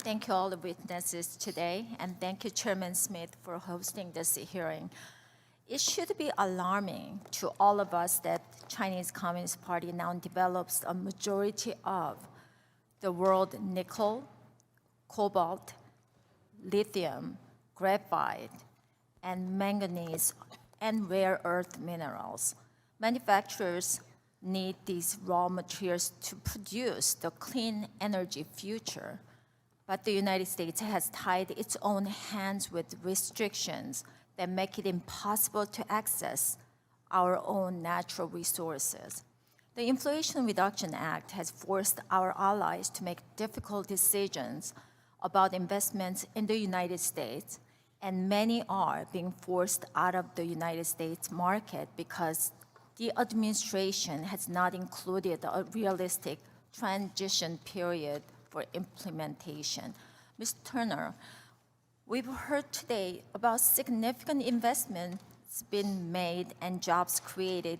Thank you all the witnesses today, and thank you Chairman Smith for hosting this hearing. It should be alarming to all of us that Chinese Communist Party now develops a majority of the world nickel, cobalt, lithium, graphite, and manganese, and rare earth minerals. Manufacturers need these raw materials to produce the clean energy future. But the United States has tied its own hands with restrictions that make it impossible to access our own natural resources. The Inflation Reduction Act has forced our allies to make difficult decisions about investments in the United States, and many are being forced out of the United States market because the administration has not included a realistic transition period for implementation. Ms. Turner, we've heard today about significant investments being made and jobs created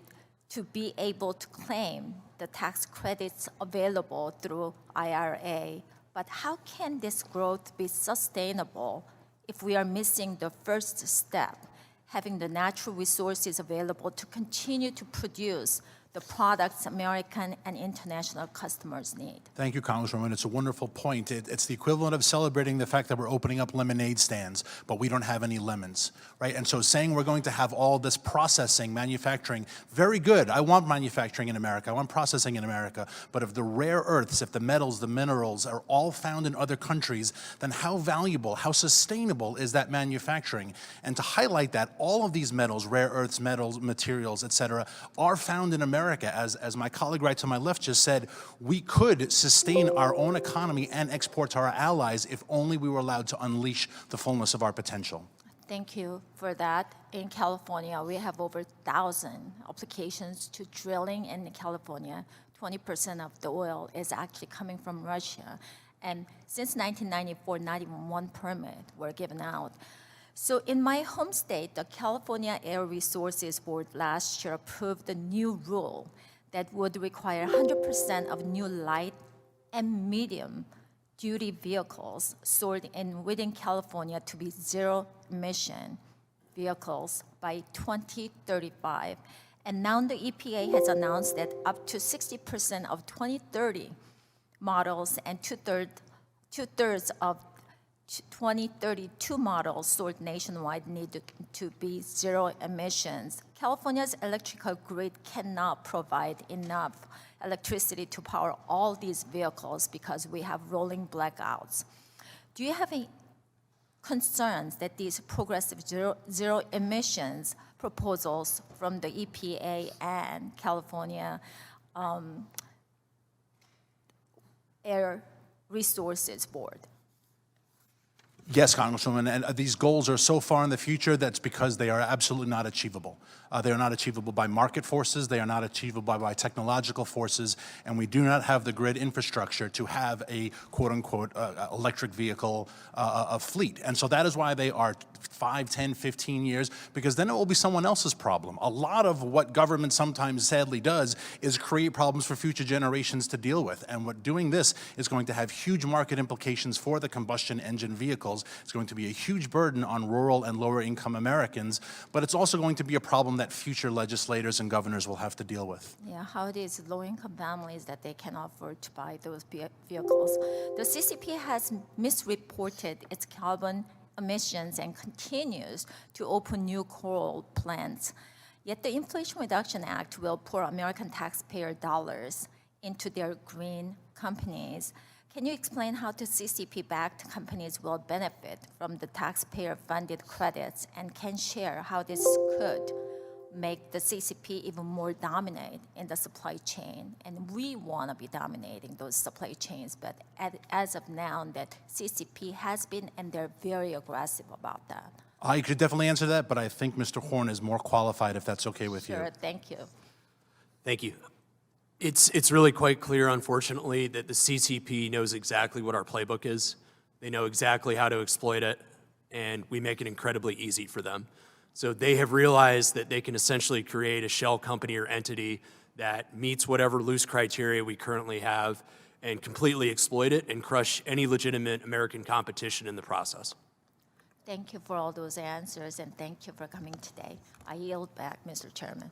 to be able to claim the tax credits available through IRA. But how can this growth be sustainable if we are missing the first step, having the natural resources available to continue to produce the products American and international customers need? Thank you, Congresswoman. It's a wonderful point. It's the equivalent of celebrating the fact that we're opening up lemonade stands, but we don't have any lemons, right? And so saying we're going to have all this processing, manufacturing, very good. I want manufacturing in America. I want processing in America. But if the rare earths, if the metals, the minerals are all found in other countries, then how valuable, how sustainable is that manufacturing? And to highlight that, all of these metals, rare earths, metals, materials, et cetera, are found in America. As my colleague right to my left just said, we could sustain our own economy and export to our allies if only we were allowed to unleash the fullness of our potential. Thank you for that. In California, we have over 1,000 applications to drilling in California. 20% of the oil is actually coming from Russia. And since 1994, not even one permit were given out. So in my home state, the California Air Resources Board last year approved a new rule that would require 100% of new light and medium duty vehicles sold within California to be zero emission vehicles by 2035. And now the EPA has announced that up to 60% of 2030 models and two-thirds of 2032 models sold nationwide need to be zero emissions. California's electrical grid cannot provide enough electricity to power all these vehicles because we have rolling blackouts. Do you have any concerns that these progressive zero emissions proposals from the EPA and California Air Resources Board? Yes, Congresswoman, and these goals are so far in the future that's because they are absolutely not achievable. They are not achievable by market forces, they are not achievable by technological forces, and we do not have the grid infrastructure to have a quote-unquote electric vehicle fleet. And so that is why they are 5, 10, 15 years, because then it will be someone else's problem. A lot of what government sometimes sadly does is create problems for future generations to deal with. And what doing this is going to have huge market implications for the combustion engine vehicles. It's going to be a huge burden on rural and lower income Americans, but it's also going to be a problem that future legislators and governors will have to deal with. Yeah, how it is low income families that they cannot afford to buy those vehicles. The CCP has misreported its carbon emissions and continues to open new coal plants. Yet the Inflation Reduction Act will pour American taxpayer dollars into their green companies. Can you explain how the CCP-backed companies will benefit from the taxpayer-funded credits, and can share how this could make the CCP even more dominant in the supply chain? And we want to be dominating those supply chains, but as of now, that CCP has been, and they're very aggressive about that. I could definitely answer that, but I think Mr. Horn is more qualified, if that's okay with you. Sure, thank you. Thank you. It's really quite clear, unfortunately, that the CCP knows exactly what our playbook is. They know exactly how to exploit it, and we make it incredibly easy for them. So they have realized that they can essentially create a shell company or entity that meets whatever loose criteria we currently have, and completely exploit it and crush any legitimate American competition in the process. Thank you for all those answers, and thank you for coming today. I yield back, Mr. Chairman.